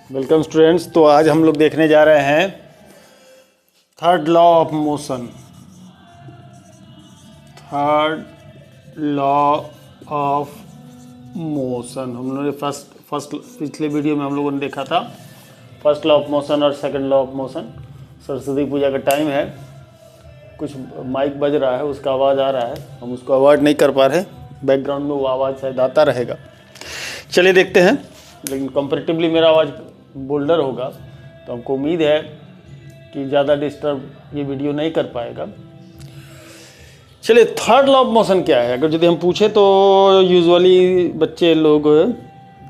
Welcome students. तो आज हम लोग देखने जा रहे हैं third law of motion. Third law of motion हम लोगों ने फर्स्ट पिछले वीडियो में हम लोगों ने देखा था फर्स्ट लॉ ऑफ मोशन और second law of motion. Saraswati Puja का टाइम है, कुछ माइक बज रहा है, उसका आवाज़ आ रहा है, हम उसको अवॉइड नहीं कर पा रहे। बैकग्राउंड में वो आवाज़ शायद आता रहेगा। चलिए देखते हैं, लेकिन कंपैरेटिवली मेरा आवाज़ बोल्डर होगा तो हमको उम्मीद है कि ज़्यादा डिस्टर्ब ये वीडियो नहीं कर पाएगा। चलिए, थर्ड लॉ ऑफ मोशन क्या है? अगर यदि हम पूछे तो यूजुअली बच्चे लोग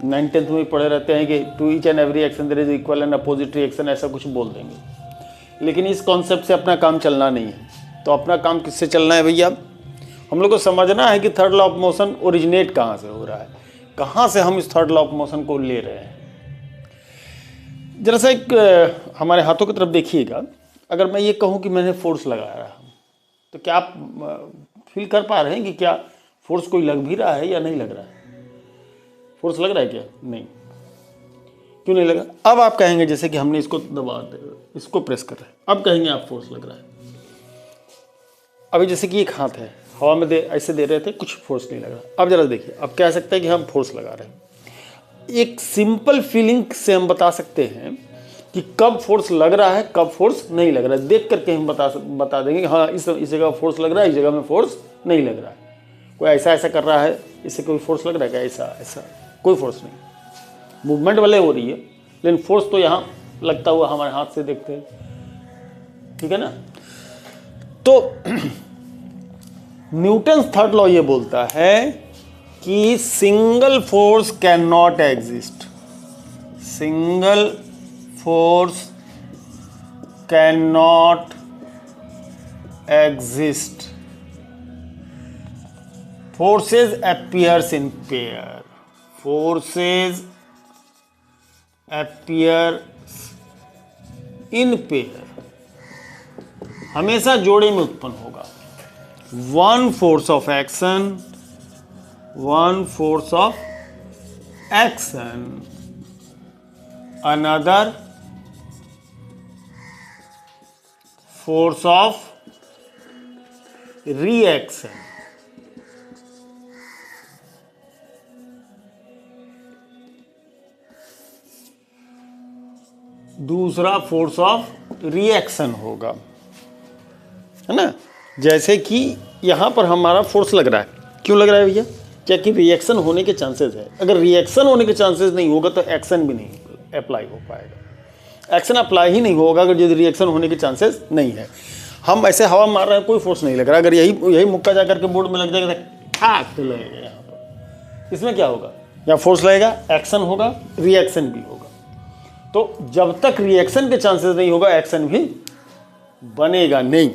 9th-10th में पढ़े रहते हैं कि to each and every action there is equal and opposite reaction, ऐसा कुछ बोल देंगे। लेकिन इस कॉन्सेप्ट से अपना काम चलना नहीं है। तो अपना काम किससे चलना है भैया? हम लोग को समझना है कि third law of motion originate कहाँ से हो रहा है, कहाँ से हम इस थर्ड लॉ ऑफ मोशन को ले रहे हैं। जरा सा एक हमारे हाथों की तरफ देखिएगा। अगर मैं ये कहूँ कि मैंने फोर्स लगाया रहा हूँ, तो क्या आप फील कर पा रहे हैं कि क्या फोर्स कोई लग भी रहा है या नहीं लग रहा है? फोर्स लग रहा है क्या? नहीं। क्यों नहीं लगा? अब आप कहेंगे जैसे कि हमने इसको दबा दे, इसको प्रेस कर रहे हैं, अब कहेंगे आप फोर्स लग रहा है। अभी जैसे कि एक हाथ है, हवा में ऐसे दे रहे थे, कुछ फोर्स नहीं लग रहा। अब जरा देखिए, अब कह सकते हैं कि हम फोर्स लगा रहे हैं। एक सिंपल फीलिंग से हम बता सकते हैं कि कब फोर्स लग रहा है, कब फोर्स नहीं लग रहा है। देख करके हम बता देंगे कि हाँ, इस जगह फोर्स लग रहा है, इस जगह में फोर्स नहीं लग रहा है। कोई ऐसा कर रहा है, इससे कोई फोर्स लग रहा है क्या? ऐसा कोई फोर्स नहीं। मूवमेंट वाले हो रही है, लेकिन फोर्स तो यहाँ लगता हुआ हमारे हाथ से देखते हैं, ठीक है ना। तो न्यूटन्स थर्ड लॉ ये बोलता है कि single force can not exist. Single force can not exist. Forces appears in pair. Forces appears in pair, हमेशा जोड़े में उत्पन्न होगा। One force of action, one force of action, another force of reaction. दूसरा फोर्स ऑफ रिएक्शन होगा, है ना। जैसे कि यहां पर हमारा फोर्स लग रहा है, क्यों लग रहा है भैया? क्या कि रिएक्शन होने के चांसेस है। अगर रिएक्शन होने के चांसेस नहीं होगा तो एक्शन भी नहीं अप्लाई हो पाएगा। एक्शन अप्लाई ही नहीं होगा अगर यदि रिएक्शन होने के चांसेस नहीं है। हम ऐसे हवा मार रहे हैं, कोई फोर्स नहीं लग रहा। अगर यही मुक्का जा करके बोर्ड में लग जाएगा तो लगेगा यहाँ पर। इसमें क्या होगा? यहाँ फोर्स लगेगा, एक्शन होगा, रिएक्शन भी होगा। तो जब तक रिएक्शन के चांसेस नहीं होगा, एक्शन भी बनेगा नहीं।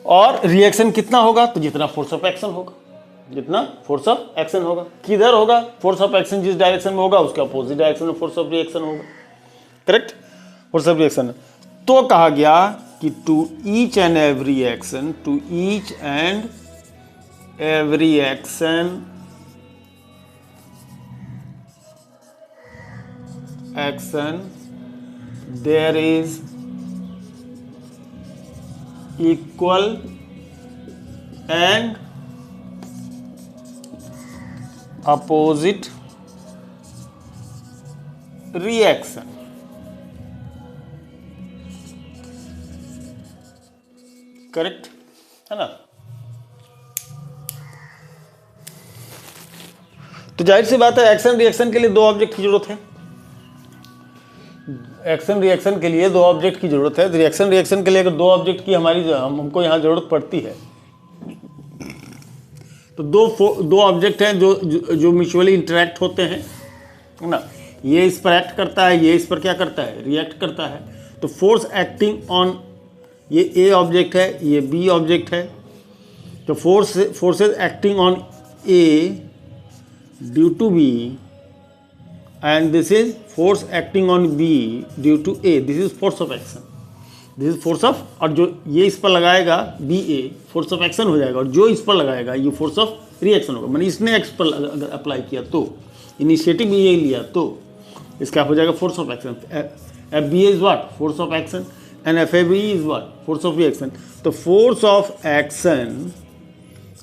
और रिएक्शन कितना होगा? तो जितना फोर्स ऑफ एक्शन होगा, जितना फोर्स ऑफ एक्शन होगा। किधर होगा फोर्स ऑफ एक्शन? जिस डायरेक्शन में होगा उसके अपोजिट डायरेक्शन में फोर्स ऑफ रिएक्शन होगा। करेक्ट? Force of reaction. तो कहा गया कि to each and every action, to each and every action, there is equal and opposite reaction. Correct है ना। तो जाहिर सी बात है, एक्शन रिएक्शन के लिए दो ऑब्जेक्ट की जरूरत है। एक्शन रिएक्शन के लिए दो ऑब्जेक्ट की जरूरत है। रिएक्शन रिएक्शन के लिए अगर दो ऑब्जेक्ट की हमको यहाँ जरूरत पड़ती है, तो दो ऑब्जेक्ट हैं जो म्यूचुअली इंटरेक्ट होते हैं, है ना। ये इस पर एक्ट करता है, ये इस पर क्या करता है? रिएक्ट करता है। तो फोर्स एक्टिंग ऑन, ये ए ऑब्जेक्ट है, ये बी ऑब्जेक्ट है। तो forces acting on A due to B, and this is force acting on B due to A. This is force of action. This is force of, और जो ये इस पर लगाएगा B A, force of action हो जाएगा, और जो इस पर लगाएगा ये फोर्स ऑफ रिएक्शन होगा। मैंने इसने एक्स पर अगर अप्लाई किया तो, इनिशिएटिव ये लिया तो इसका हो जाएगा force of action. FBA is what? Force of action. And FABE is what? Force of reaction. तो force of action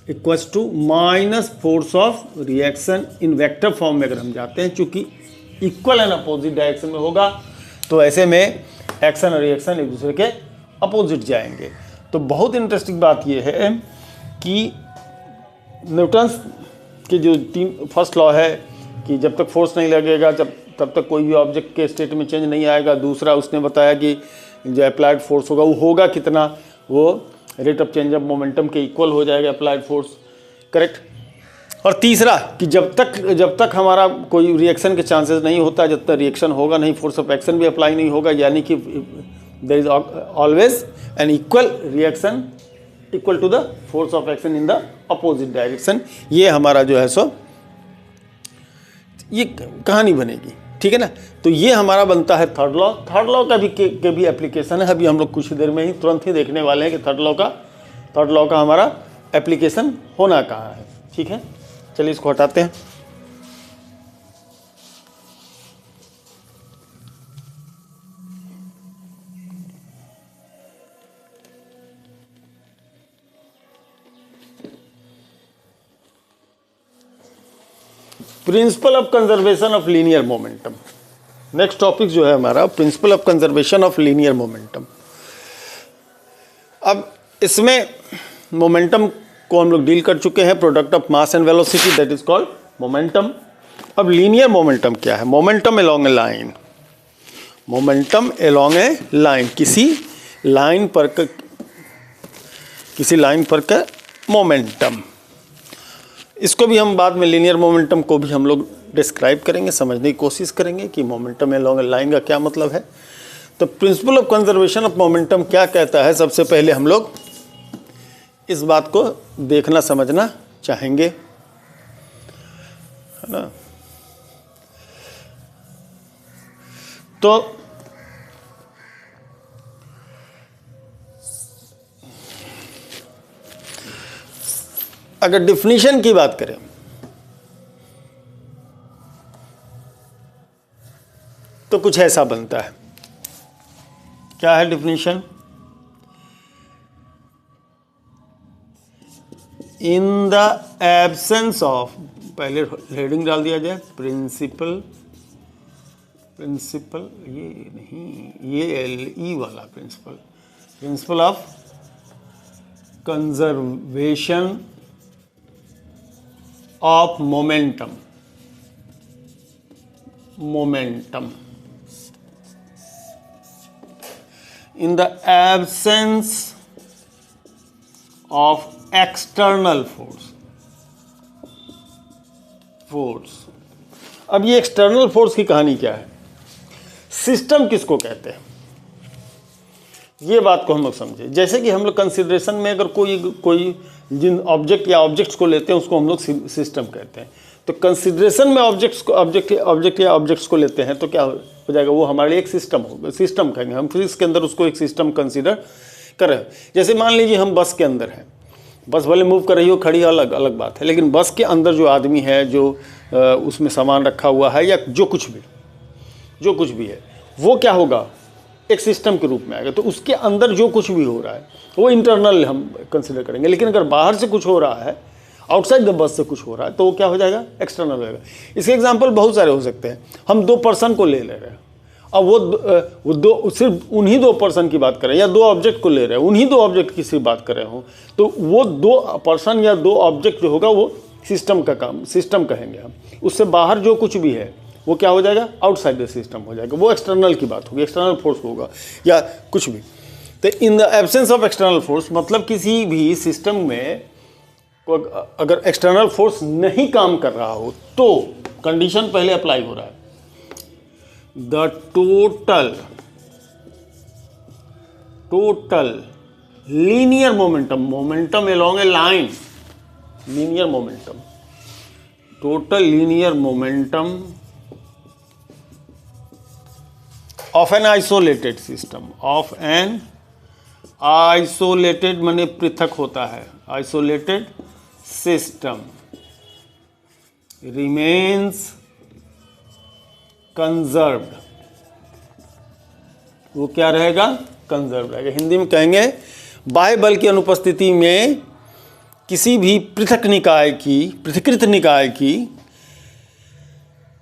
equals to minus force of reaction in vector form में अगर हम जाते हैं, चूंकि इक्वल एंड अपोजिट डायरेक्शन में होगा, तो ऐसे में एक्शन और रिएक्शन एक दूसरे के अपोजिट जाएंगे। तो बहुत इंटरेस्टिंग बात यह है कि न्यूटन्स के जो फर्स्ट लॉ है कि जब तक फोर्स नहीं लगेगा तब तक कोई भी ऑब्जेक्ट के स्टेट में चेंज नहीं आएगा। दूसरा उसने बताया कि जो अप्लाइड फोर्स होगा वो होगा कितना, वो rate of change of momentum के इक्वल हो जाएगा अप्लाइड फोर्स, करेक्ट। और तीसरा कि जब तक हमारा कोई रिएक्शन के चांसेस नहीं होता, जब तक रिएक्शन होगा नहीं, फोर्स ऑफ एक्शन भी अप्लाई नहीं होगा, यानी कि there is always an equal reaction equal to the force of action in the opposite direction. ये हमारा जो है सो ये कहानी बनेगी, ठीक है ना। तो ये हमारा बनता है थर्ड लॉ। थर्ड लॉ का भी एप्लीकेशन है, अभी हम लोग कुछ देर में ही तुरंत ही देखने वाले हैं कि थर्ड लॉ का हमारा एप्लीकेशन होना कहाँ है, ठीक है। चलिए इसको हटाते हैं। Principle of conservation of linear momentum. Next topic जो है हमारा principle of conservation of linear momentum. अब इसमें मोमेंटम को हम लोग डील कर चुके हैं, product of mass and velocity, that is called momentum. अब लीनियर मोमेंटम क्या है? मोमेंटम अलोंग ए लाइन। मोमेंटम अलोंग ए लाइन, किसी लाइन पर का मोमेंटम। इसको भी हम बाद में लीनियर मोमेंटम को भी हम लोग डिस्क्राइब करेंगे, समझने की कोशिश करेंगे कि मोमेंटम अलोंग ए लाइन का क्या मतलब है। तो principle of conservation of momentum क्या कहता है, सबसे पहले हम लोग इस बात को देखना समझना चाहेंगे, है ना। तो अगर डिफिनीशन की बात करें तो कुछ ऐसा बनता है। क्या है definition? In the absence of, पहले हेडिंग डाल दिया जाए, प्रिंसिपल, ये नहीं, ये LE वाला principle of conservation of momentum. In the absence of external force। अब ये एक्सटर्नल फोर्स की कहानी क्या है? सिस्टम किसको कहते हैं, ये बात को हम लोग समझे। जैसे कि हम लोग कंसिडरेशन में अगर कोई जिन ऑब्जेक्ट या ऑब्जेक्ट्स को लेते हैं उसको हम लोग सिस्टम कहते हैं। तो कंसिडरेशन में ऑब्जेक्ट्स को लेते हैं तो क्या हो जाएगा, वो हमारे लिए एक सिस्टम होगा, सिस्टम कहेंगे हम। फिजिक्स के अंदर उसको एक सिस्टम कंसिडर कर रहे हैं। जैसे मान लीजिए हम बस के अंदर हैं, बस भले मूव कर रही हो, खड़ी अलग बात है, लेकिन बस के अंदर जो आदमी है, जो उसमें सामान रखा हुआ है या जो कुछ भी है, वो क्या होगा, एक सिस्टम के रूप में आएगा। तो उसके अंदर जो कुछ भी हो रहा है वो इंटरनल हम कंसिडर करेंगे। लेकिन अगर बाहर से कुछ हो रहा है, आउटसाइड द बस से कुछ हो रहा है, तो वो क्या हो जाएगा, एक्सटर्नल हो जाएगा। इसके एग्जांपल बहुत सारे हो सकते हैं। हम 2 पर्सन को ले रहे हैं, अब वो सिर्फ उन्हीं 2 पर्सन की बात करें, या 2 ऑब्जेक्ट को ले रहे हैं, उन्हीं 2 ऑब्जेक्ट की सिर्फ बात कर रहे हो, तो वो 2 पर्सन या 2 ऑब्जेक्ट जो होगा वो सिस्टम का काम, सिस्टम कहेंगे हम। उससे बाहर जो कुछ भी है वो क्या हो जाएगा, आउटसाइड द सिस्टम हो जाएगा, वो एक्सटर्नल की बात होगी, एक्सटर्नल फोर्स होगा या कुछ भी। तो in the absence of external force, मतलब किसी भी सिस्टम में अगर एक्सटर्नल फोर्स नहीं काम कर रहा हो तो कंडीशन पहले अप्लाई हो रहा है, the total linear momentum along A line, linear momentum, total linear momentum of an isolated system, of an isolated माने पृथक होता है, आइसोलेटेड सिस्टम remains कंजर्व्ड, वो क्या रहेगा, कंजर्व्ड रहेगा। हिंदी में कहेंगे बाह्य बल की अनुपस्थिति में किसी भी पृथकृत निकाय की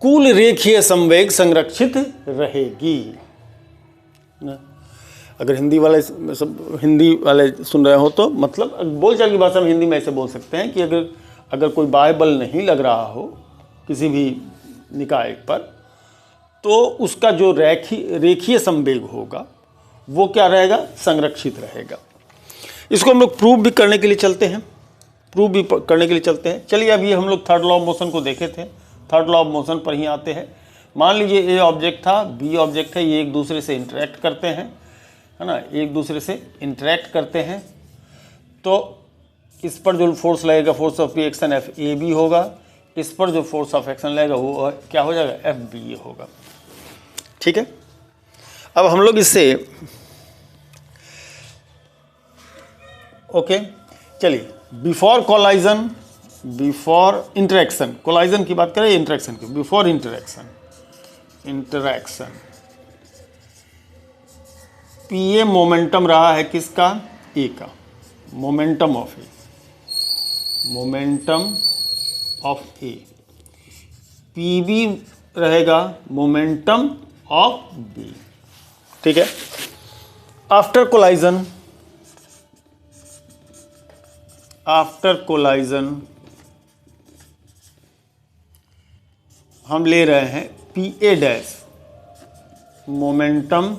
कुल रेखीय संवेग संरक्षित रहेगी। अगर हिंदी वाले सुन रहे हो तो मतलब बोलचाल की भाषा में हिंदी में ऐसे बोल सकते हैं कि अगर कोई बाह्य बल नहीं लग रहा हो किसी भी निकाय पर, तो उसका जो रेखीय संवेग होगा वो क्या रहेगा, संरक्षित रहेगा। इसको हम लोग प्रूव भी करने के लिए चलते हैं, चलिए अभी हम लोग थर्ड लॉ ऑफ मोशन को देखे थे, थर्ड लॉ ऑफ मोशन पर ही आते हैं। मान लीजिए ए ऑब्जेक्ट था, बी ऑब्जेक्ट है, ये एक दूसरे से इंटरेक्ट करते हैं, है ना, एक दूसरे से इंटरेक्ट करते हैं, तो इस पर जो फोर्स लगेगा force of reaction F A B होगा, इस पर जो फोर्स ऑफ एक्शन लगेगा वो क्या हो जाएगा, एफ बी ए होगा। ठीक है, अब हम लोग इससे ओके चलिए बिफोर इंटरेक्शन, कोलाइजन की बात करें, इंटरेक्शन की, before interaction P A momentum रहा है किसका, ए का, momentum of A, P B रहेगा मोमेंटम ऑफ बी। ठीक है, आफ्टर कोलाइजन हम ले रहे हैं P A dash momentum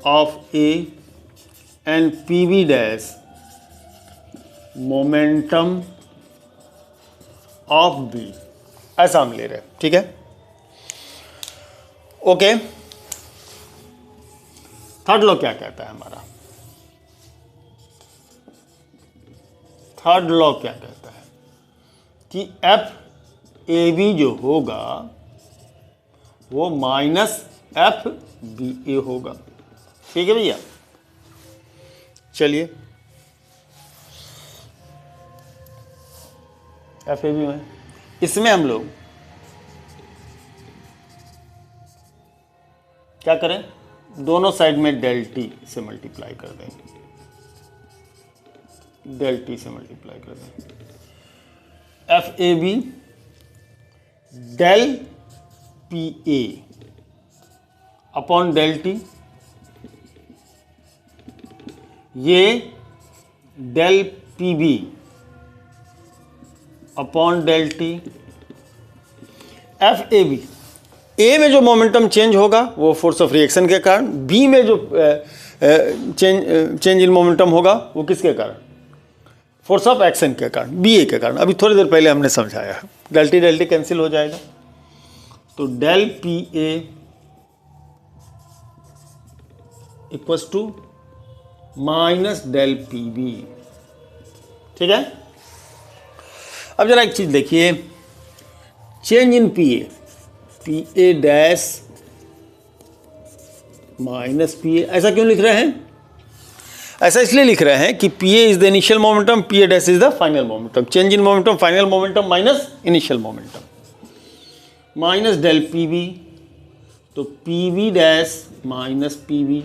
of A and P B dash momentum of B, ऐसा हम ले रहे हैं। ठीक है, ओके। थर्ड लॉ क्या कहता है हमारा, थर्ड लॉ क्या कहता है कि एफ ए बी जो होगा वो माइनस एफ बी ए होगा। ठीक है भैया, चलिए एफ ए बी में इसमें हम लोग क्या करें, दोनों साइड में डेल टी से मल्टीप्लाई कर देंगे, F A B del P A upon del T, ये del P B upon del T. F A B, A में जो मोमेंटम चेंज होगा वो फोर्स ऑफ रिएक्शन के कारण, बी में जो चेंज इन मोमेंटम होगा वो किसके कारण, फोर्स ऑफ एक्शन के कारण, बी ए के कारण। अभी थोड़ी देर पहले हमने समझाया, डेल टी कैंसिल हो जाएगा, तो del P A equals to minus del P B. ठीक है, अब जरा एक चीज देखिए, change in P A dash minus P A, ऐसा क्यों लिख रहे हैं, ऐसा इसलिए लिख रहे हैं कि P A is the initial momentum, P A dash is the final momentum, change in momentum final momentum minus initial momentum, minus del P B, तो P B dash minus P B.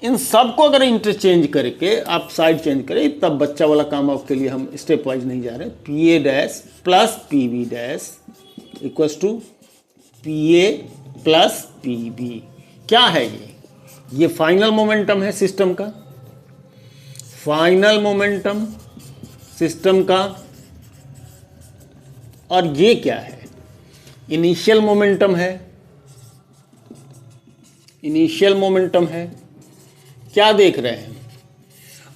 इन सब को अगर interchange करके आप side change करें, तब बच्चा वाला काम आपके लिए हम स्टेप वाइज नहीं जा रहे, P A dash plus P B dash equals to P A plus P B. क्या है ये फाइनल मोमेंटम है सिस्टम का, फाइनल मोमेंटम सिस्टम का, और ये क्या है, इनिशियल मोमेंटम है, इनिशियल मोमेंटम है। क्या देख रहे हैं,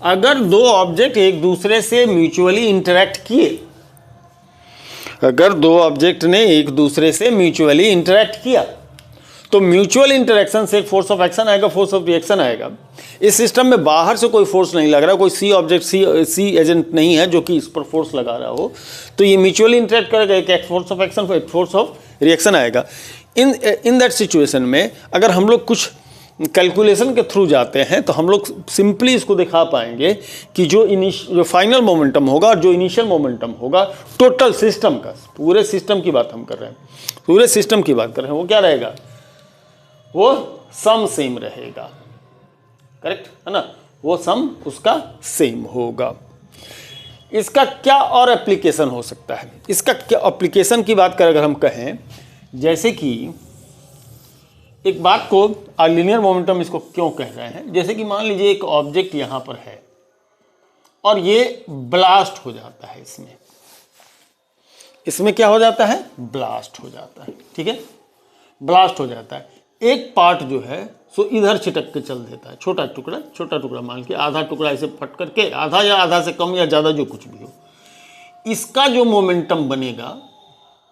अगर दो ऑब्जेक्ट एक दूसरे से म्यूचुअली इंटरेक्ट किए, अगर दो ऑब्जेक्ट ने एक दूसरे से म्यूचुअली इंटरेक्ट किया, तो म्यूचुअल इंटरेक्शन से एक फोर्स ऑफ एक्शन आएगा, फोर्स ऑफ रिएक्शन आएगा। इस सिस्टम में बाहर से कोई फोर्स नहीं लग रहा, कोई सी एजेंट नहीं है जो कि इस पर फोर्स लगा रहा हो, तो ये म्यूचुअली इंटरेक्ट करेगा, एक फोर्स ऑफ एक्शन, एक फोर्स ऑफ रिएक्शन आएगा। इन दैट सिचुएशन में अगर हम लोग कुछ कैलकुलेशन के थ्रू जाते हैं तो हम लोग सिंपली इसको दिखा पाएंगे कि जो फाइनल मोमेंटम होगा और जो इनिशियल मोमेंटम होगा टोटल सिस्टम का, पूरे सिस्टम की बात हम कर रहे हैं, पूरे सिस्टम की बात कर रहे हैं, वो क्या रहेगा, वो सम सेम रहेगा। करेक्ट है ना, वो सम उसका सेम होगा। इसका क्या और एप्लीकेशन हो सकता है, इसका क्या एप्लीकेशन की बात करें अगर हम कहें, जैसे कि एक बात को लीनियर मोमेंटम इसको क्यों कह रहे हैं, जैसे कि मान लीजिए एक ऑब्जेक्ट यहां पर है और ये ब्लास्ट हो जाता है, इसमें क्या हो जाता है, ब्लास्ट हो जाता है। ठीक है, ब्लास्ट हो जाता है, एक पार्ट जो है सो इधर छिटक के चल देता है, छोटा टुकड़ा मान के, आधा टुकड़ा इसे फट करके, आधा या आधा से कम या ज़्यादा जो कुछ भी हो, इसका जो मोमेंटम बनेगा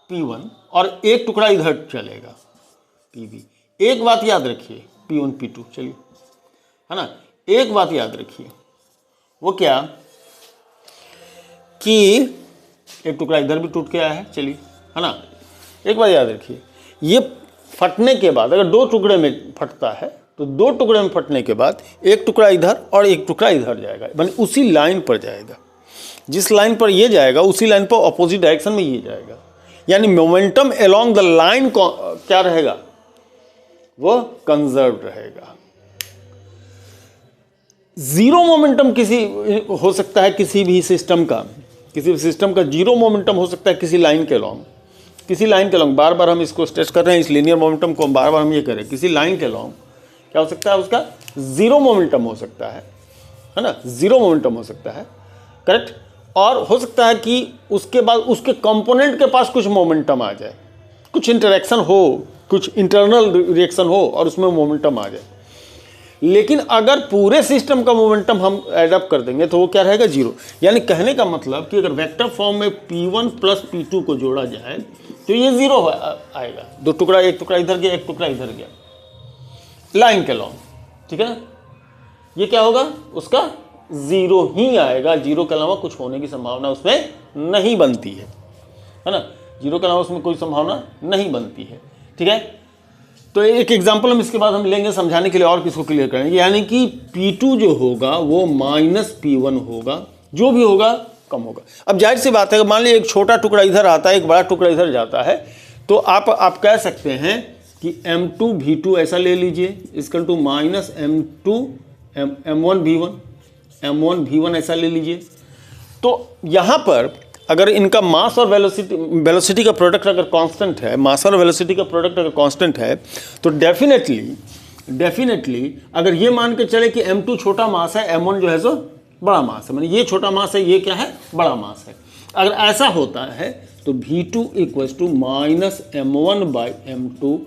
P1 और एक टुकड़ा इधर चलेगा PB। एक बात याद रखिए, P1 P2 चलिए, है ना, एक बात याद रखिए, वो क्या कि एक टुकड़ा इधर भी टूट के आया है, चलिए, है ना, एक बात याद रखिए, ये फटने के बाद अगर दो टुकड़े में फटता है तो दो टुकड़े में फटने के बाद एक टुकड़ा इधर और एक टुकड़ा इधर जाएगा, माने उसी लाइन पर जाएगा, जिस लाइन पर ये जाएगा उसी लाइन पर अपोजिट डायरेक्शन में ये जाएगा, यानी मोमेंटम अलोंग द लाइन क्या रहेगा, वो कंजर्व रहेगा। जीरो मोमेंटम हो सकता है किसी भी सिस्टम का जीरो मोमेंटम हो सकता है किसी लाइन के अलोंग, बार बार हम इसको स्ट्रेस कर रहे हैं, इस लीनियर मोमेंटम को बार बार हम ये करें, किसी लाइन के अलोंग क्या हो सकता है, उसका जीरो मोमेंटम हो सकता है ना, जीरो मोमेंटम हो सकता है। करेक्ट, और हो सकता है कि उसके बाद उसके कंपोनेंट के पास कुछ मोमेंटम आ जाए, कुछ इंटरेक्शन हो, कुछ इंटरनल रिएक्शन हो और उसमें मोमेंटम आ जाए। लेकिन अगर पूरे सिस्टम का मोमेंटम हम एडअप कर देंगे तो वो क्या रहेगा, जीरो। यानी कहने का मतलब कि अगर वेक्टर फॉर्म में P1 प्लस P2 को जोड़ा जाए तो ये जीरो आएगा, दो टुकड़ा, एक टुकड़ा इधर गया, एक टुकड़ा इधर गया, लाइन के लॉन्ग, ठीक है ना, ये क्या होगा, उसका जीरो ही आएगा, जीरो के अलावा कुछ होने की संभावना उसमें नहीं बनती है ना, जीरो के अलावा उसमें कोई संभावना नहीं बनती है। ठीक है, तो एक एग्जांपल हम इसके बाद हम लेंगे समझाने के लिए और किसको क्लियर करेंगे, यानी कि P2 जो होगा वो माइनस P1 होगा, जो भी होगा कम होगा। अब जाहिर सी बात है, मान लीजिए एक छोटा टुकड़ा इधर आता है, एक बड़ा टुकड़ा इधर जाता है, तो आप कह सकते हैं कि M2 V2 ऐसा ले लीजिए, equal to minus M1 V1 ऐसा ले लीजिए। तो यहाँ पर अगर इनका मास और वेलोसिटी का प्रोडक्ट अगर कांस्टेंट है, मास और वेलोसिटी का प्रोडक्ट अगर कांस्टेंट है, तो डेफिनेटली अगर ये मान के चले कि M2 छोटा मास है, M1 जो है सो बड़ा मास है, मतलब ये छोटा मास है, ये क्या है, बड़ा मास है। अगर ऐसा होता है तो V2 equals to minus M1 by M2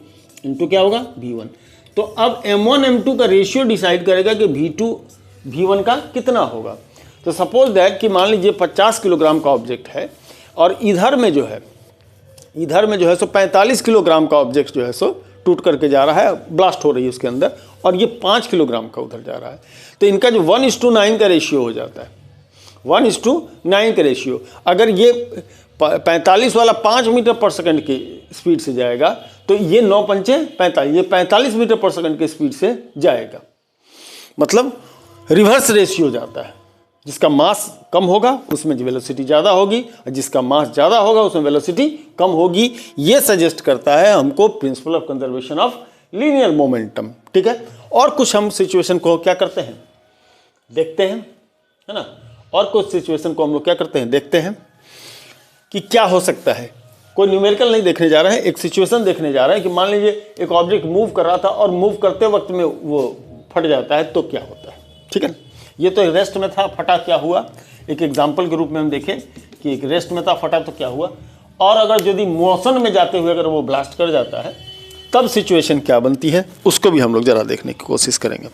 into क्या होगा, V1। तो अब M1 M2 का रेशियो डिसाइड करेगा कि V2 V1 का कितना होगा। तो सपोज दैट कि मान लीजिए 50 किलोग्राम का ऑब्जेक्ट है और इधर में जो है सो 45 किलोग्राम का ऑब्जेक्ट जो है सो टूट करके जा रहा है, ब्लास्ट हो रही है उसके अंदर, और ये 5 किलोग्राम का उधर जा रहा है, तो इनका जो 1:9 का रेशियो हो जाता है, 1:9 का रेशियो। अगर ये 45 वाला 5 मीटर पर सेकंड की स्पीड से जाएगा तो ये 9 पंचे 45, ये 45 मीटर पर सेकंड की स्पीड से जाएगा, मतलब रिवर्स रेशियो जाता है। जिसका मास कम होगा उसमें वेलोसिटी ज़्यादा होगी, और जिसका मास ज़्यादा होगा उसमें वेलोसिटी कम होगी। ये सजेस्ट करता है हमको principle of conservation of linear momentum. ठीक है, और कुछ हम सिचुएशन को क्या करते हैं, देखते हैं, है ना, और कुछ सिचुएशन को हम लोग क्या करते हैं, देखते हैं कि क्या हो सकता है। कोई न्यूमेरिकल नहीं देखने जा रहे हैं, एक सिचुएशन देखने जा रहे हैं कि मान लीजिए एक ऑब्जेक्ट मूव कर रहा था और मूव करते वक्त में वो फट जाता है तो क्या होता है। ठीक है, ये तो रेस्ट में था, फटा, क्या हुआ, एक एग्जाम्पल के रूप में हम देखें कि एक रेस्ट में था, फटा तो क्या हुआ। और अगर यदि मोशन में जाते हुए अगर वो ब्लास्ट कर जाता है तब सिचुएशन क्या बनती है, उसको भी हम लोग ज़रा देखने की कोशिश करेंगे।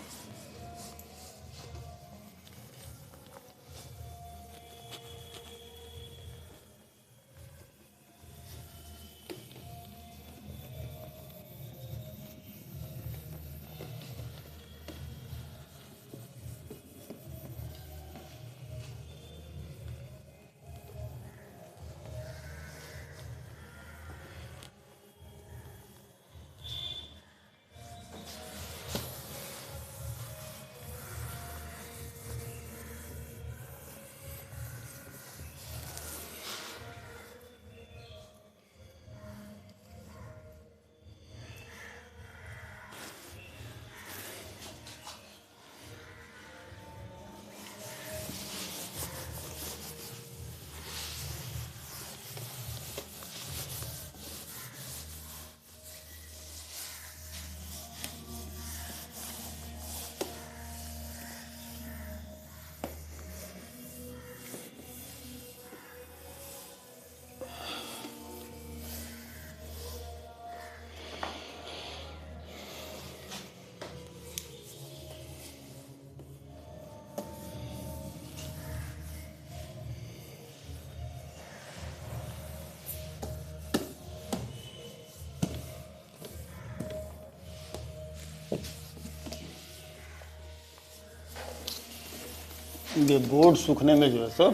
ये बोर्ड सूखने में जो है सो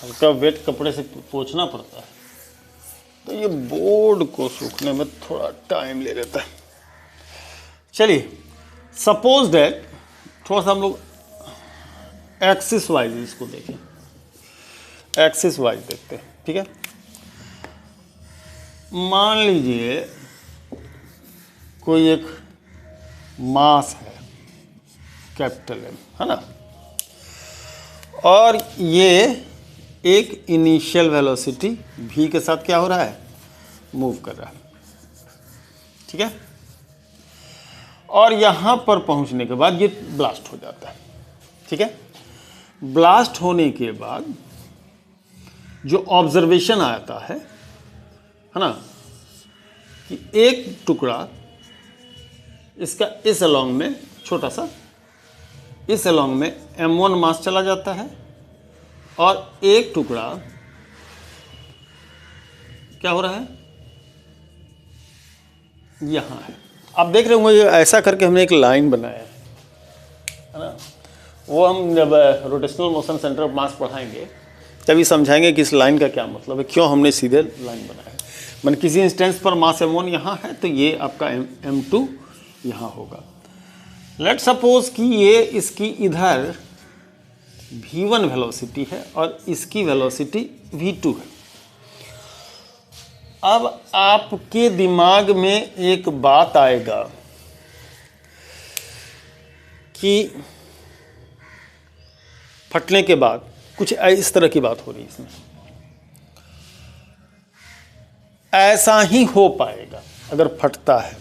हल्का वेट कपड़े से पोंछना पड़ता है, तो ये बोर्ड को सूखने में थोड़ा टाइम ले लेता है। चलिए, सपोज दैट थोड़ा सा हम लोग एक्सिस वाइज इसको देखें, एक्सिस वाइज देखते हैं, ठीक है। मान लीजिए कोई एक मास है कैपिटल एम, है ना, और ये एक इनिशियल वेलोसिटी v के साथ क्या हो रहा है, मूव कर रहा है, ठीक है। और यहाँ पर पहुँचने के बाद ये ब्लास्ट हो जाता है, ठीक है। ब्लास्ट होने के बाद जो ऑब्जर्वेशन आता है ना, कि एक टुकड़ा इसका इस अलोंग में छोटा सा, इस अलोंग में m1 मास चला जाता है और एक टुकड़ा क्या हो रहा है, यहाँ है। आप देख रहे होंगे ऐसा करके हमने एक लाइन बनाया है ना, वो हम जब rotational motion centre of mass पढ़ाएंगे तभी समझाएंगे कि इस लाइन का क्या मतलब है, क्यों हमने सीधे लाइन बनाया है। मैंने किसी इंस्टेंस पर मास m1 यहाँ है तो ये आपका m2 यहाँ होगा। लेट सपोज कि ये इसकी इधर v1 वेलोसिटी है और इसकी वेलोसिटी v2 है। अब आपके दिमाग में एक बात आएगा कि फटने के बाद कुछ इस तरह की बात हो रही है, इसमें ऐसा ही हो पाएगा, अगर फटता है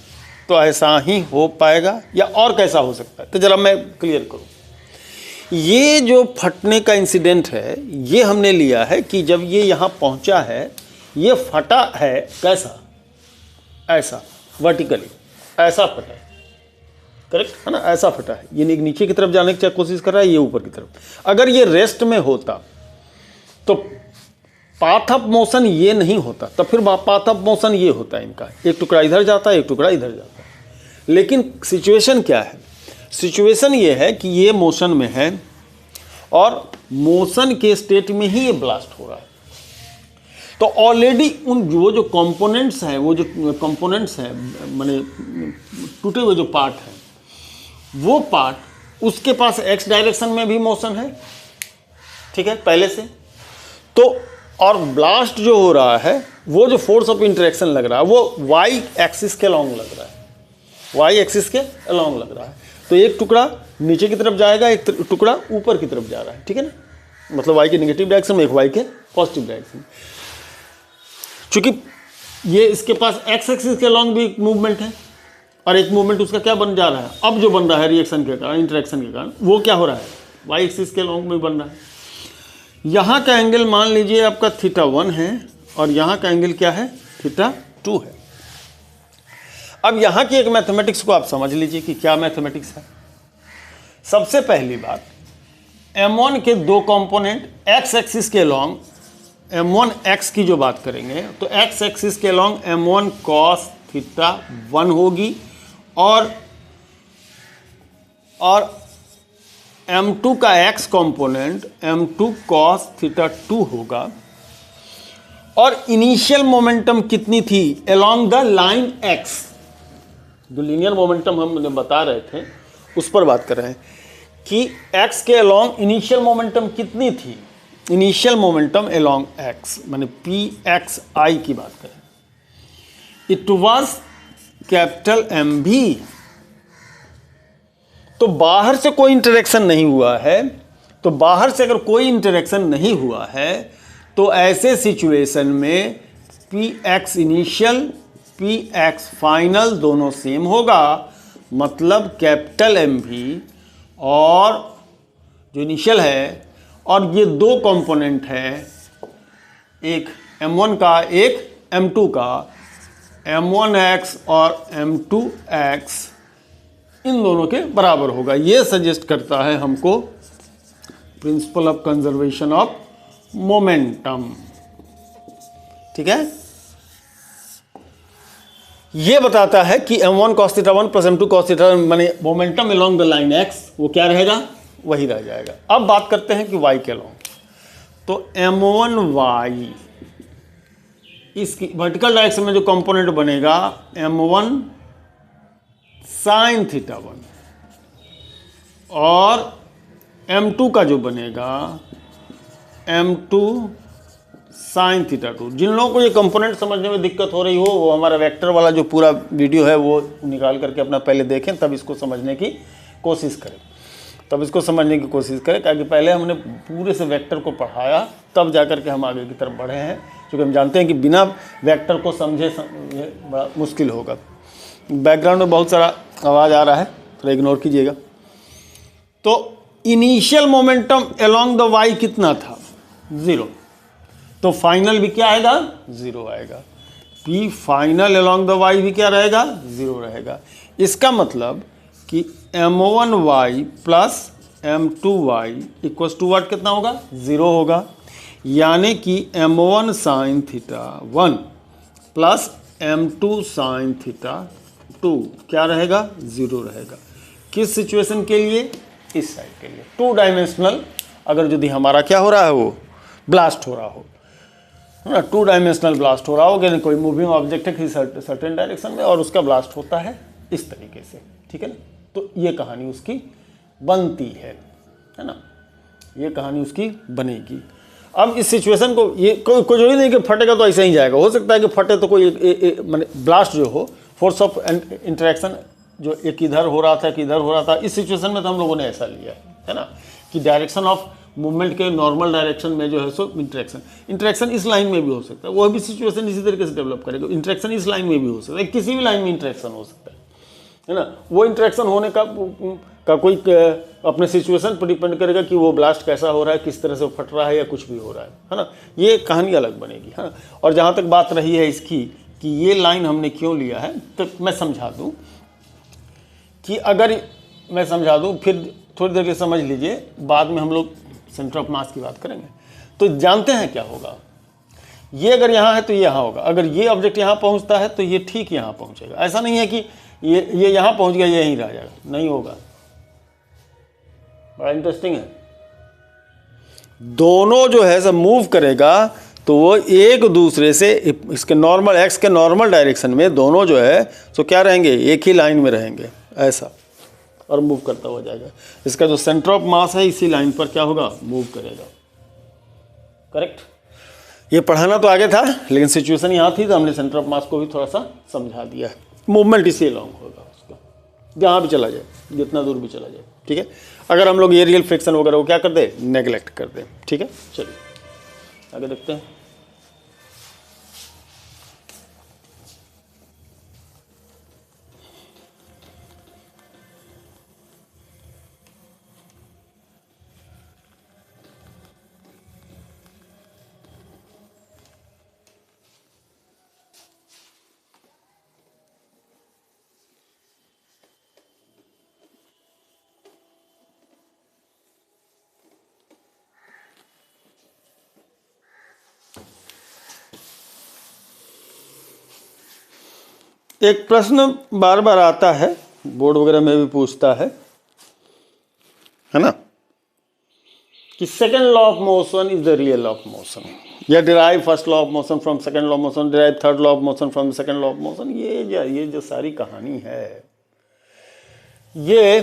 तो ऐसा ही हो पाएगा या और कैसा हो सकता है, तो जरा मैं क्लियर करूं। ये जो फटने का इंसिडेंट है ये हमने लिया है कि जब ये यहाँ पहुँचा है ये फटा है, कैसा, ऐसा वर्टिकली ऐसा फटा है, करेक्ट है ना, ऐसा फटा है। ये नीचे की तरफ जाने की कोशिश कर रहा है, ये ऊपर की तरफ। अगर ये रेस्ट में होता तो पाथ ऑफ मोशन ये नहीं होता, तो फिर पाथ ऑफ मोशन ये होता है इनका, एक टुकड़ा इधर जाता है एक टुकड़ा इधर जाता है। लेकिन सिचुएशन क्या है, सिचुएशन ये है कि ये मोशन में है और मोशन के स्टेट में ही ये ब्लास्ट हो रहा है। तो ऑलरेडी उन वो जो कंपोनेंट्स हैं, वो जो कंपोनेंट्स हैं माने टूटे हुए जो पार्ट हैं, वो पार्ट उसके पास एक्स डायरेक्शन में भी मोशन है, ठीक है, पहले से। तो और ब्लास्ट जो हो रहा है वो जो फोर्स ऑफ इंटरेक्शन लग रहा है वो वाई एक्सिस के अलॉन्ग लग रहा है, वाई एक्सिस के अलॉन्ग लग रहा है। तो एक टुकड़ा नीचे की तरफ जाएगा, एक टुकड़ा ऊपर की तरफ जा रहा है, ठीक है ना, मतलब वाई के नेगेटिव डायरेक्शन में, एक वाई के पॉजिटिव डायरेक्शन। चूंकि ये इसके पास एक्स एक्सिस के अलॉन्ग भी मूवमेंट है और एक मूवमेंट उसका क्या बन जा रहा है, अब जो बन रहा है रिएक्शन के कारण, इंटरेक्शन के कारण, वो क्या हो रहा है, वाई एक्सिस के अलॉन्ग में बन रहा है। यहाँ का एंगल मान लीजिए आपका θ1 है और यहाँ का एंगल क्या है, θ2 है। अब यहाँ की एक मैथमेटिक्स को आप समझ लीजिए कि क्या मैथमेटिक्स है। सबसे पहली बात, m1 के दो कंपोनेंट x एक्सिस के अलॉन्ग, m1 x की जो बात करेंगे तो x एक्सिस के अलॉन्ग m1 cos θ1 होगी और m2 का x कंपोनेंट m2 cos θ2 होगा। और इनिशियल मोमेंटम कितनी थी अलोंग द लाइन x, जो लीनियर मोमेंटम हम बता रहे थे उस पर बात कर रहे हैं कि x के अलोंग इनिशियल मोमेंटम कितनी थी, इनिशियल मोमेंटम अलोंग x माने pxi की बात करें, इट वाज कैपिटल mv। तो बाहर से कोई इंटरेक्शन नहीं हुआ है, तो बाहर से अगर कोई इंटरेक्शन नहीं हुआ है तो ऐसे सिचुएशन में px इनिशियल px फाइनल दोनों सेम होगा, मतलब कैपिटल mv और जो इनिशियल है और ये दो कंपोनेंट है, एक m1 का एक m2 का, m1x और m2x इन दोनों के बराबर होगा। ये सजेस्ट करता है हमको principle of conservation of momentum, ठीक है। ये बताता है कि m1 cos θ1 plus m2 cos θ1 माने momentum along the line x वो क्या रहेगा, वही रह जाएगा। अब बात करते हैं कि y के अलॉन्ग, तो m1y इसकी वर्टिकल डायरेक्शन में जो कंपोनेंट बनेगा m1 sin थीटा 1 और m2 का जो बनेगा m2 sin थीटा 2। जिन लोगों को ये कंपोनेंट समझने में दिक्कत हो रही हो वो हमारा वेक्टर वाला जो पूरा वीडियो है वो निकाल करके अपना पहले देखें, तब इसको समझने की कोशिश करें, ताकि पहले हमने पूरे से वेक्टर को पढ़ाया तब जा कर के हम आगे की तरफ बढ़े हैं, क्योंकि हम जानते हैं कि बिना वेक्टर को समझे बड़ा मुश्किल होगा। बैकग्राउंड में बहुत सारा आवाज़ आ रहा है, थोड़ा इग्नोर कीजिएगा। तो initial momentum along the Y कितना था? 0। तो फाइनल भी क्या आएगा? 0 आएगा। P final along the Y भी क्या रहेगा? 0 रहेगा। इसका मतलब कि m1y plus m2y equals to what कितना होगा? 0 होगा। यानी कि m1 sine theta 1 plus m2 sine theta 2 क्या रहेगा? 0 रहेगा। किस सिचुएशन के लिए? इस साइड के लिए। 2 डायमेंशनल अगर यदि हमारा क्या हो रहा है, वो ब्लास्ट हो रहा हो, है ना, 2 डायमेंशनल ब्लास्ट हो रहा हो, कि कोई मूविंग ऑब्जेक्ट है किसी सर्टेन डायरेक्शन में और उसका ब्लास्ट होता है इस तरीके से, ठीक है ना। तो ये कहानी उसकी बनती है ना, ये कहानी उसकी बनेगी। अब इस सिचुएशन को ये कोई जरूरी नहीं कि फटेगा तो ऐसे ही जाएगा, हो सकता है कि फटे तो कोई माने ब्लास्ट जो हो, फोर्स ऑफ इंटरेक्शन जो एक इधर हो रहा था, एक इधर हो रहा था, इस सिचुएशन में तो हम लोगों ने ऐसा लिया है ना, कि डायरेक्शन ऑफ मूवमेंट के नॉर्मल डायरेक्शन में जो है सो इंटरेक्शन इस लाइन में भी हो सकता है, वो भी सिचुएशन इसी तरीके से डेवलप करेगा। इंटरेक्शन इस लाइन में भी हो सकता है, किसी भी लाइन में इंटरेक्शन हो सकता है ना। वो इंटरेक्शन होने का कोई अपने सिचुएशन पर डिपेंड करेगा कि वो ब्लास्ट कैसा हो रहा है, किस तरह से फट रहा है या कुछ भी हो रहा है ना। ये कहानी अलग बनेगी, है ना। और जहाँ तक बात रही है इसकी कि ये लाइन हमने क्यों लिया है, तो मैं समझा दूँ कि अगर मैं समझा दूँ फिर थोड़ी देर के समझ लीजिए, बाद में हम लोग सेंटर ऑफ मास की बात करेंगे। तो जानते हैं क्या होगा, ये अगर यहाँ है तो ये यहाँ होगा, अगर ये ऑब्जेक्ट यहाँ पहुँचता है तो ये ठीक यहाँ पहुँचेगा। ऐसा नहीं है कि ये यहाँ पहुँच गया ये यहीं रह जाएगा, नहीं होगा। बड़ा इंटरेस्टिंग है, दोनों जो है सब मूव करेगा तो वो एक दूसरे से इसके नॉर्मल एक्स के नॉर्मल डायरेक्शन में दोनों जो है तो क्या रहेंगे, एक ही लाइन में रहेंगे ऐसा, और मूव करता हुआ जाएगा। इसका जो सेंटर ऑफ मास है इसी लाइन पर क्या होगा, मूव करेगा। करेक्ट। ये पढ़ाना तो आगे था, लेकिन सिचुएशन यहाँ थी तो हमने सेंटर ऑफ मास को भी थोड़ा सा समझा दिया है। मूवमेंट इसी लॉन्ग होगा उसका, जहाँ भी चला जाए, जितना दूर भी चला जाए, ठीक है। अगर हम लोग ये रियल फ्रिक्शन वगैरह को क्या कर दे, नेगलेक्ट कर दे, ठीक है। चलिए आगे देखते हैं। एक प्रश्न बार बार आता है, बोर्ड वगैरह में भी पूछता है ना, कि second law of motion is the real law of motion, या derive first law of motion from second law of motion, derive third law of motion from second law of motion. ये जो सारी कहानी है ये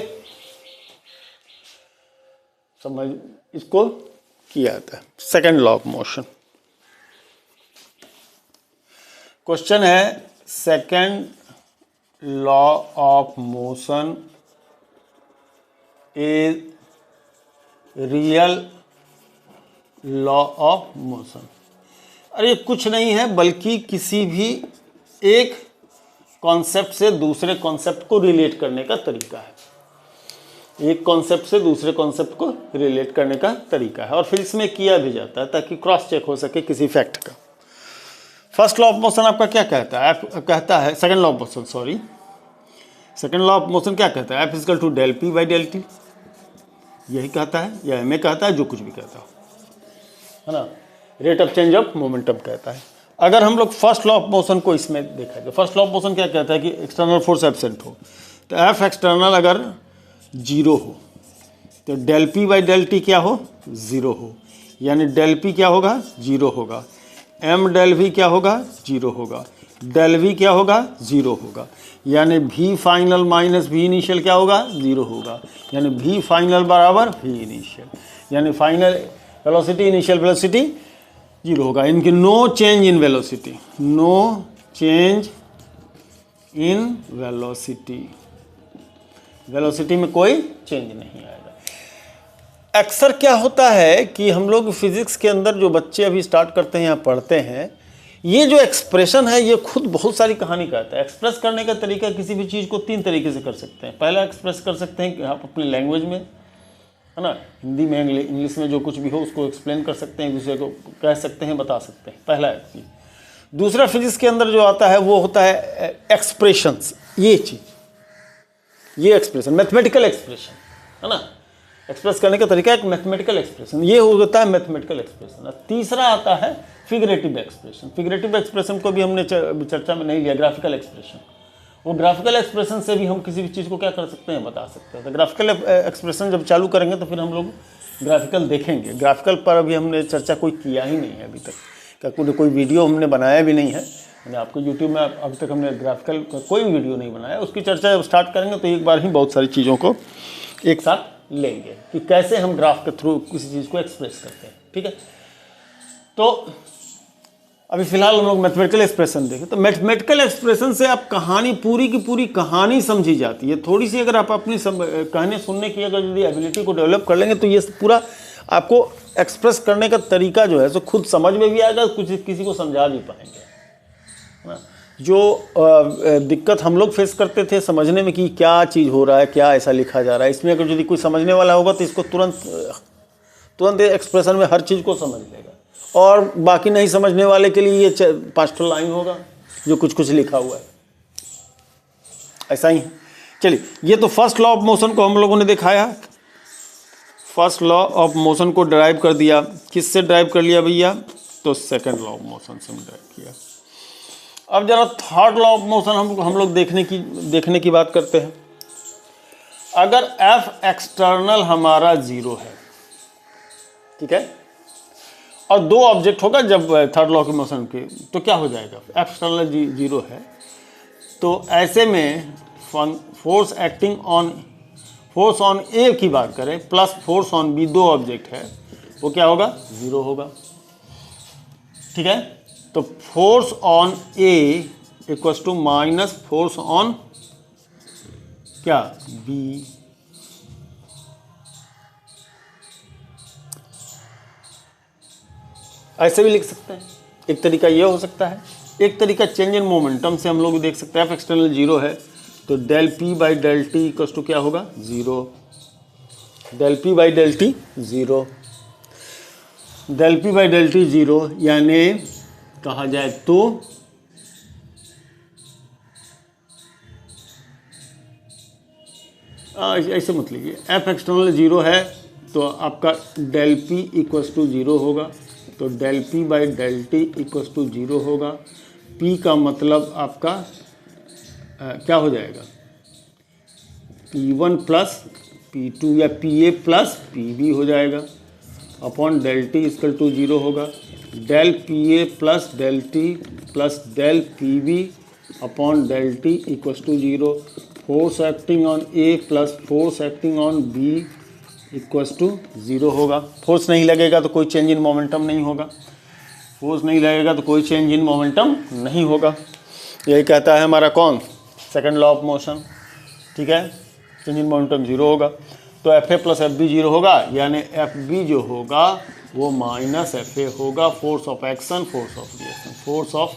समझ, इसको किया जाता है second law of motion. Question है, second law of motion is real law of motion. अरे कुछ नहीं है बल्कि किसी भी एक कॉन्सेप्ट से दूसरे कॉन्सेप्ट को रिलेट करने का तरीका है, एक कॉन्सेप्ट से दूसरे कॉन्सेप्ट को रिलेट करने का तरीका है, और फिर इसमें किया भी जाता है ताकि क्रॉस चेक हो सके किसी फैक्ट का। फर्स्ट लॉ ऑफ मोशन आपका क्या कहता है, कहता है second law of motion, sorry second law of motion क्या कहता है, F equal to del P by del T, यही कहता है, या एम ए कहता है, जो कुछ भी कहता है ना, rate of change of momentum कहता है। अगर हम लोग फर्स्ट लॉ ऑफ मोशन को इसमें देखा जाए, फर्स्ट लॉ ऑफ मोशन क्या कहता है कि एक्सटर्नल फोर्स एब्सेंट हो, तो एफ एक्सटर्नल अगर 0 हो तो del P by del T क्या हो, 0 हो, यानी डेल पी क्या होगा, 0 होगा। एम डेल वी क्या होगा, 0 होगा। डेल वी क्या होगा, 0 होगा, यानी V final minus V initial क्या होगा, 0 होगा, यानी वी फाइनल बराबर वी इनिशियल, यानी फाइनल वेलोसिटी इनिशियल वेलोसिटी 0 होगा। इनकी no change in velocity, no change in velocity, velocity में कोई चेंज नहीं आएगा। अक्सर क्या होता है कि हम लोग फिजिक्स के अंदर जो बच्चे अभी स्टार्ट करते हैं या पढ़ते हैं, ये जो एक्सप्रेशन है ये खुद बहुत सारी कहानी कहता है। एक्सप्रेस करने का तरीका किसी भी चीज़ को 3 तरीके से कर सकते हैं। पहला एक्सप्रेस कर सकते हैं कि आप अपने लैंग्वेज में, है ना, हिंदी में, इंग्लिश में जो कुछ भी हो उसको एक्सप्लेन कर सकते हैं, दूसरे को कह सकते हैं, बता सकते हैं, पहला चीज़। दूसरा फिजिक्स के अंदर जो आता है वो होता है एक्सप्रेशंस, ये चीज़, ये एक्सप्रेशन मैथमेटिकल एक्सप्रेशन, है ना, एक्सप्रेस करने का तरीका एक मैथमेटिकल एक्सप्रेशन, ये होता है मैथमेटिकल एक्सप्रेशन। तीसरा आता है फिगरेटिव एक्सप्रेशन। फिगरेटिव एक्सप्रेशन को भी हमने चर्चा में नहीं लिया, ग्राफिकल एक्सप्रेशन। वो ग्राफिकल एक्सप्रेशन से भी हम किसी भी चीज़ को क्या कर सकते हैं, बता सकते हैं। तो ग्राफिकल एक्सप्रेशन जब चालू करेंगे तो फिर हम लोग ग्राफिकल देखेंगे। ग्राफिकल पर अभी हमने चर्चा कोई किया ही नहीं है अभी तक, क्या कोई वीडियो हमने बनाया भी नहीं है। मैंने आपको यूट्यूब में अभी तक हमने ग्राफिकल कोई वीडियो नहीं बनाया। उसकी चर्चा जब स्टार्ट करेंगे तो एक बार ही बहुत सारी चीज़ों को एक साथ लेंगे कि कैसे हम ग्राफ के थ्रू किसी चीज़ को एक्सप्रेस करते हैं। ठीक है, तो अभी फिलहाल हम लोग मैथमेटिकल एक्सप्रेशन देखें। तो मैथमेटिकल एक्सप्रेशन से आप कहानी, पूरी की पूरी कहानी समझी जाती है। थोड़ी सी अगर आप अपनी कहने सुनने की अगर यदि एबिलिटी को डेवलप कर लेंगे तो ये पूरा आपको एक्सप्रेस करने का तरीका जो है सो खुद समझ में भी आएगा, कुछ किसी को समझा भी पाएंगे, है ना। जो दिक्कत हम लोग फेस करते थे समझने में कि क्या चीज़ हो रहा है, क्या ऐसा लिखा जा रहा है, इसमें अगर यदि कोई समझने वाला होगा तो इसको तुरंत एक्सप्रेशन में हर चीज़ को समझ लेगा। और बाकी नहीं समझने वाले के लिए ये 5 लाइन होगा जो कुछ कुछ लिखा हुआ है, ऐसा ही है। चलिए, ये तो फर्स्ट लॉ ऑफ मोशन को हम लोगों ने दिखाया। फर्स्ट लॉ ऑफ मोशन को ड्राइव कर दिया। किससे ड्राइव कर लिया भैया? तो सेकंड लॉ ऑफ मोशन से ड्राइव किया। अब जरा थर्ड लॉ ऑफ मोशन हम लोग देखने की बात करते हैं। अगर एफ एक्सटर्नल हमारा 0 है, ठीक है, और 2 ऑब्जेक्ट होगा जब थर्ड लॉ के मोशन के, तो क्या हो जाएगा? एफ एक्सटर्नल 0 है, तो ऐसे में फोर्स ऑन ए की बात करें plus force on B, 2 object है, वो क्या होगा? 0 होगा। ठीक है, तो force on A equals to minus force on क्या? बी। ऐसे भी लिख सकते हैं, एक तरीका ये हो सकता है। एक तरीका चेंज इन मोमेंटम से हम लोग देख सकते हैं। एफ एक्सटर्नल 0 है तो del P by del T equals to क्या होगा? 0। Del P by del T 0, del P by del T 0, यानी कहा जाए तो ऐसे मत लीजिए। एफ एक्सटर्नल 0 है तो आपका डेल पी इक्वल्स टू 0 होगा, तो del P by del T equals to 0 होगा। पी का मतलब आपका क्या हो जाएगा? P1 प्लस P2 या PA प्लस PB हो जाएगा, upon del T equal to 0 होगा। Del PA plus del T plus del PB upon del T equal to 0। Force acting on A plus force acting on B equals to 0 होगा। Force नहीं लगेगा तो कोई change in momentum नहीं होगा, force नहीं लगेगा तो कोई चेंज इन मोमेंटम नहीं होगा। यही कहता है हमारा कौन? Second law of motion. ठीक है, चेंज इन मोमेंटम 0 होगा, तो F A plus F B 0 होगा, यानी एफ बी जो होगा वो माइनस एफ ए होगा। Force of action, force of reaction, force of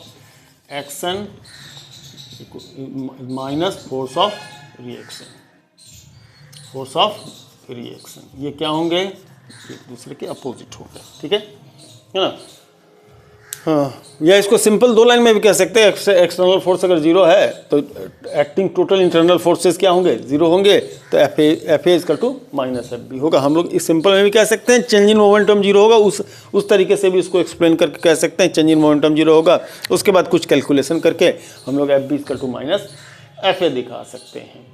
action minus force of reaction, force of reaction, ये क्या होंगे? एक दूसरे के अपोजिट होंगे। ठीक है ना। हाँ, या इसको सिंपल 2 लाइन में भी कह सकते हैं। एक्सटर्नल फोर्स अगर 0 है तो एक्टिंग टोटल इंटरनल फोर्सेस क्या होंगे? 0 होंगे, तो F A equal to minus F B होगा। हम लोग इस सिंपल में भी कह सकते हैं चेंज इन मोमेंटम 0 होगा, उस तरीके से भी इसको एक्सप्लेन करके कह सकते हैं चेंज इन मोमेंटम 0 होगा। उसके बाद कुछ कैलकुलेशन करके हम लोग F B equal to minus F A दिखा सकते हैं।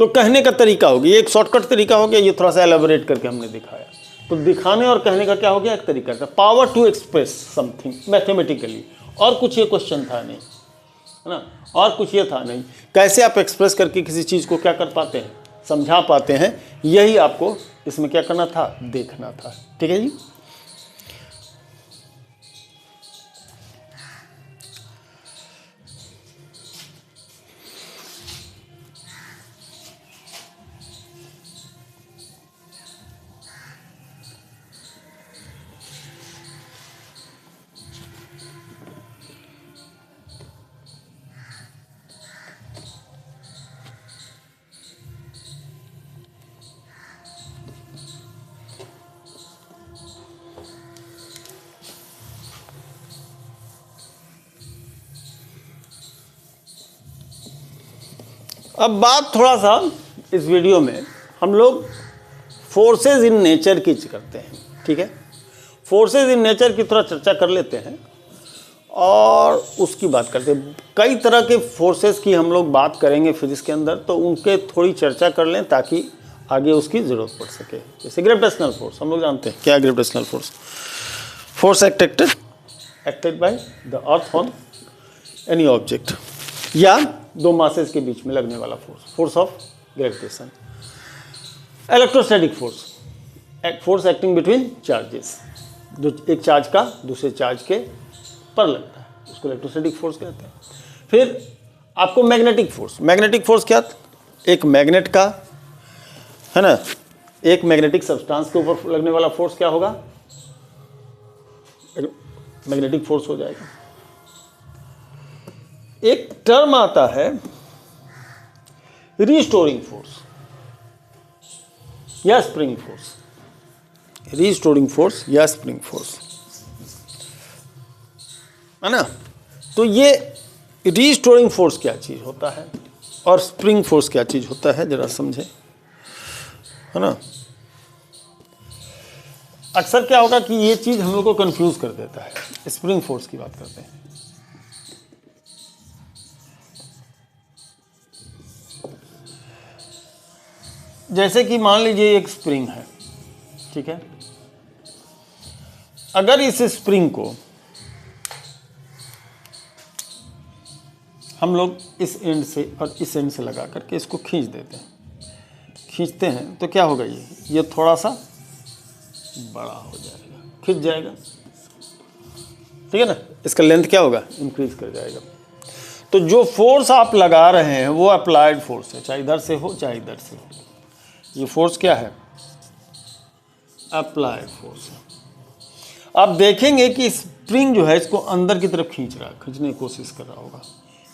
तो कहने का तरीका हो गया, ये एक शॉर्टकट तरीका हो गया, ये थोड़ा सा एलेबोरेट करके हमने दिखाया। तो दिखाने और कहने का क्या हो गया, एक तरीका था, power to express something mathematically. और कुछ ये क्वेश्चन था नहीं, है ना, और कुछ ये था नहीं, कैसे आप एक्सप्रेस करके किसी चीज़ को क्या कर पाते हैं, समझा पाते हैं, यही आपको इसमें क्या करना था, देखना था। ठीक है जी। अब बात थोड़ा सा इस वीडियो में हम लोग फोर्सेस इन नेचर की करते हैं। ठीक है, फोर्सेस इन नेचर की थोड़ा चर्चा कर लेते हैं और उसकी बात करते हैं। कई तरह के फोर्सेस की हम लोग बात करेंगे फिजिक्स के अंदर, तो उनके थोड़ी चर्चा कर लें ताकि आगे उसकी ज़रूरत पड़ सके। जैसे ग्रेविटेशनल फोर्स, हम लोग जानते हैं क्या है gravitational force. Force acted by the earth on any object, या दो मासेस के बीच में लगने वाला force, force of gravitation. Electrostatic force, force acting between charges, जो एक चार्ज का दूसरे चार्ज के पर लगता है, उसको इलेक्ट्रोस्टैटिक फोर्स कहते हैं। फिर आपको मैग्नेटिक फोर्स क्या, एक मैग्नेट का, है ना, एक मैग्नेटिक सब्सटेंस के ऊपर लगने वाला फोर्स क्या होगा, मैग्नेटिक फोर्स हो जाएगा। एक टर्म आता है रीस्टोरिंग फोर्स या स्प्रिंग फोर्स, रीस्टोरिंग फोर्स या स्प्रिंग फोर्स, है ना। तो ये रीस्टोरिंग फोर्स क्या चीज होता है और स्प्रिंग फोर्स क्या चीज होता है, जरा समझें, है ना। अक्सर क्या होगा कि ये चीज हम लोग को कंफ्यूज कर देता है। स्प्रिंग फोर्स की बात करते हैं। जैसे कि मान लीजिए एक स्प्रिंग है, ठीक है, अगर इस स्प्रिंग को हम लोग इस एंड से और इस एंड से लगा करके इसको खींच देते हैं, खींचते हैं, तो क्या होगा, ये थोड़ा सा बड़ा हो जाएगा, खिंच जाएगा, ठीक है ना। इसका लेंथ क्या होगा, इंक्रीज कर जाएगा। तो जो फोर्स आप लगा रहे हैं वो अप्लाइड फोर्स है, चाहे इधर से हो चाहे इधर से हो। ये फोर्स क्या है, अप्लाइड फोर्स है। आप देखेंगे कि स्प्रिंग जो है इसको अंदर की तरफ खींच रहा है, खींचने की कोशिश कर रहा होगा,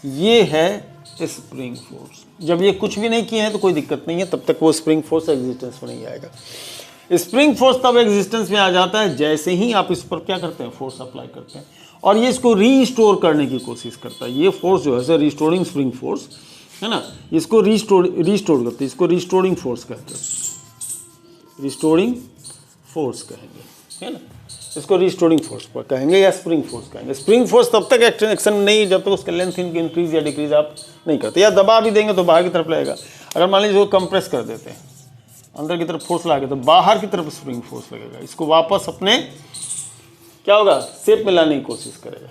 ये है स्प्रिंग फोर्स। जब ये कुछ भी नहीं किए हैं तो कोई दिक्कत नहीं है, तब तक वो स्प्रिंग फोर्स एग्जिस्टेंस में नहीं आएगा। स्प्रिंग फोर्स तब एग्जिस्टेंस में आ जाता है जैसे ही आप इस पर क्या करते हैं, फोर्स अप्लाई करते हैं, और ये इसको रीस्टोर करने की कोशिश करता है। ये फोर्स जो है रीस्टोरिंग स्प्रिंग फोर्स है ना, इसको रीस्टोर करते हैं, इसको रीस्टोरिंग फोर्स कहते हैं, रिस्टोरिंग फोर्स कहेंगे, है ना। इसको रिस्टोरिंग फोर्स पर कहेंगे या स्प्रिंग फोर्स कहेंगे। स्प्रिंग फोर्स तब तक एक्शन नहीं जब तक उसका लेंथ इंक्रीज या डिक्रीज आप नहीं करते, या दबा भी देंगे तो बाहर की तरफ लगेगा। अगर मान लीजिए इसको कंप्रेस कर देते हैं, अंदर की तरफ फोर्स लागे तो बाहर की तरफ स्प्रिंग फोर्स लगेगा, इसको वापस अपने क्या होगा, शेप में लाने की कोशिश करेगा।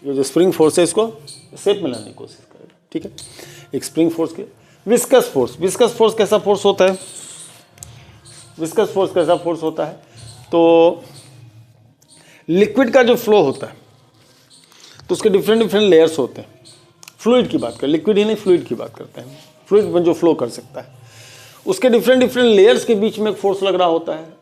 ये जो स्प्रिंग फोर्स है इसको शेप में लाने की कोशिश करेगा, ठीक है। एक स्प्रिंग फोर्स के विस्कस फोर्स कैसा फोर्स होता है, विस्कस फोर्स कैसा फोर्स होता है, तो लिक्विड का जो फ्लो होता है तो उसके डिफरेंट लेयर्स होते हैं। फ्लूइड की बात करें, लिक्विड ही नहीं फ्लूइड की बात करते हैं, फ्लूइड में जो फ्लो कर सकता है उसके डिफरेंट लेयर्स के बीच में एक फोर्स लग रहा होता है,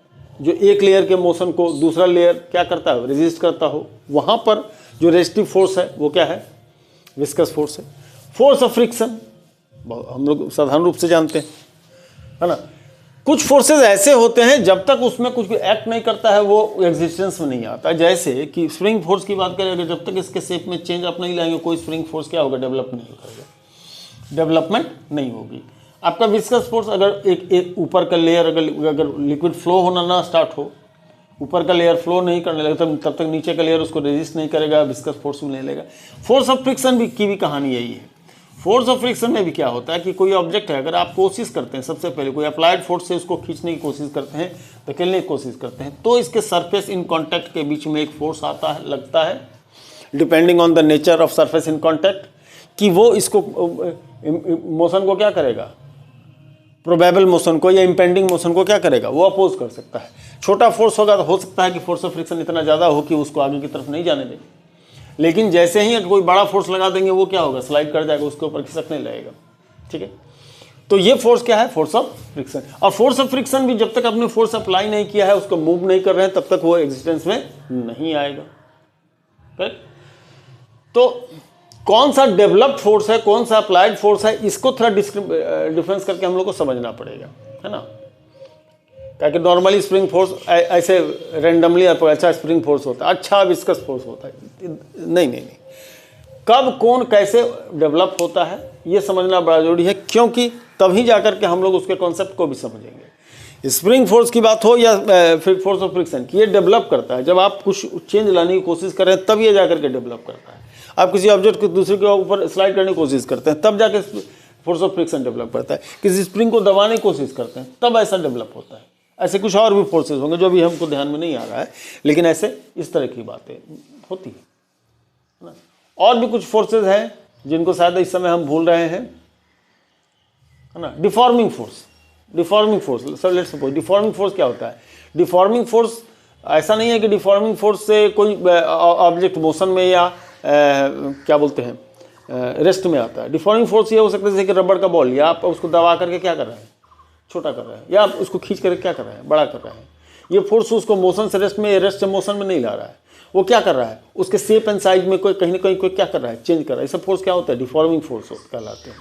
जो एक लेयर के मोशन को दूसरा लेयर क्या करता है, रेजिस्ट करता हो। वहाँ पर जो रेजिस्टिव फोर्स है वो क्या है, विस्कस फोर्स है। फोर्स ऑफ फ्रिक्शन हम लोग साधारण रूप से जानते हैं, है ना। कुछ फोर्सेस ऐसे होते हैं जब तक उसमें कुछ एक्ट नहीं करता है वो एग्जिस्टेंस में नहीं आता। जैसे कि स्प्रिंग फोर्स की बात करें, जब तक इसके शेप में चेंज आप नहीं लाएंगे कोई स्प्रिंग फोर्स क्या होगा, डेवलप नहीं करेगा, डेवलपमेंट नहीं होगी। आपका विस्कस फोर्स अगर एक ऊपर का लेयर अगर लिक्विड फ्लो होना ना स्टार्ट हो, ऊपर का लेयर फ्लो नहीं करने लगेगा तब तक नीचे का लेयर उसको रेजिस्ट नहीं करेगा, विस्कस फोर्स भी नहीं लेगा। फोर्स ऑफ फ्रिक्शन की भी कहानी यही है। फोर्स ऑफ फ्रिक्शन में भी क्या होता है कि कोई ऑब्जेक्ट है, अगर आप कोशिश करते हैं, सबसे पहले कोई अप्लाइड फोर्स से उसको खींचने की कोशिश करते हैं, धकेलने की कोशिश करते हैं, तो इसके सरफेस इन कांटेक्ट के बीच में एक फोर्स आता है, लगता है, depending on the nature of surface in contact, कि वो इसको मोशन को क्या करेगा, प्रोबेबल मोशन को या इम्पेंडिंग मोशन को क्या करेगा, वो अपोज कर सकता है। छोटा फोर्स होगा तो हो सकता है कि फोर्स ऑफ फ्रिक्शन इतना ज़्यादा हो कि उसको आगे की तरफ नहीं जाने दें, लेकिन जैसे ही कोई बड़ा फोर्स लगा देंगे वो क्या होगा, स्लाइड कर जाएगा, उसके ऊपर खिसकने लगेगा। ठीक है, तो ये फोर्स क्या है, फोर्स ऑफ फ्रिक्शन। और फोर्स ऑफ फ्रिक्शन भी जब तक आपने फोर्स अप्लाई नहीं किया है, उसको मूव नहीं कर रहे हैं, तब तक वो एग्जिस्टेंस में नहीं आएगा। करेक्ट। तो कौन सा डेवलप्ड फोर्स है, कौन सा अप्लाइड फोर्स है, इसको थोड़ा डिफरेंस करके हम लोग को समझना पड़ेगा, है ना। ताकि नॉर्मली स्प्रिंग फोर्स ऐसे रेंडमली अच्छा स्प्रिंग फोर्स होता है, अच्छा विस्कस फोर्स होता है, नहीं, कब कौन कैसे डेवलप होता है ये समझना बड़ा जरूरी है, क्योंकि तभी जाकर के हम लोग उसके कॉन्सेप्ट को भी समझेंगे। स्प्रिंग फोर्स की बात हो या फोर्स ऑफ फ्रिक्शन की, ये डेवलप करता है जब आप कुछ चेंज लाने की कोशिश कर रहे हैं, तब ये जाकर के डेवलप करता है। आप किसी ऑब्जेक्ट को दूसरे के ऊपर स्लाइड करने की कोशिश करते हैं, तब जाके फोर्स ऑफ फ्रिक्शन डेवलप करता है। किसी स्प्रिंग को दबाने की कोशिश करते हैं, तब ऐसा डेवलप होता है। ऐसे कुछ और भी फोर्सेस होंगे जो भी हमको ध्यान में नहीं आ रहा है, लेकिन ऐसे इस तरह की बातें होती है ना। और भी कुछ फोर्सेस हैं जिनको शायद इस समय हम भूल रहे हैं, है ना। Deforming force sir, let's suppose deforming force क्या होता है। डिफॉर्मिंग फोर्स ऐसा नहीं है कि डिफॉर्मिंग फोर्स से कोई ऑब्जेक्ट मोशन में या क्या बोलते हैं रेस्ट में आता है। डिफॉर्मिंग फोर्स ये हो सकता है जैसे कि रबड़ का बॉल लिया, आप उसको दबा करके क्या कर रहे हैं, छोटा कर रहे हैं, या आप उसको खींच करके क्या कर रहे हैं, बड़ा कर रहे हैं। ये फोर्स उसको मोशन से रेस्ट में, रेस्ट से मोशन में नहीं ला रहा है, वो क्या कर रहा है, उसके शेप एंड साइज में कोई कहीं ना कहीं कोई क्या कर रहा है, चेंज कर रहा है। ऐसा फोर्स क्या होता है, डिफॉर्मिंग फोर्स कहलाते हैं।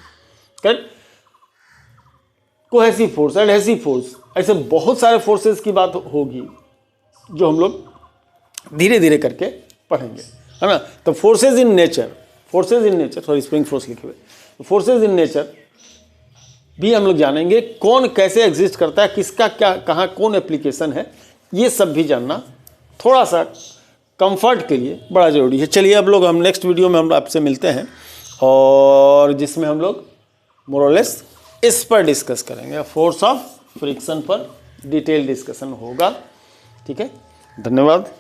Correct. Cohesive force, adhesive force, ऐसे बहुत सारे फोर्सेस की बात होगी जो हम लोग धीरे धीरे करके पढ़ेंगे, है ना। तो forces in nature, sorry spring force लिखे हुए, फोर्सेज इन नेचर भी हम लोग जानेंगे, कौन कैसे एग्जिस्ट करता है, किसका क्या कहाँ कौन एप्लीकेशन है, ये सब भी जानना थोड़ा सा कंफर्ट के लिए बड़ा ज़रूरी है। चलिए अब लोग हम नेक्स्ट वीडियो में हम आपसे मिलते हैं, और जिसमें हम लोग मोरलेस इस पर डिस्कस करेंगे, फोर्स ऑफ फ्रिक्शन पर डिटेल डिस्कशन होगा। ठीक है, धन्यवाद।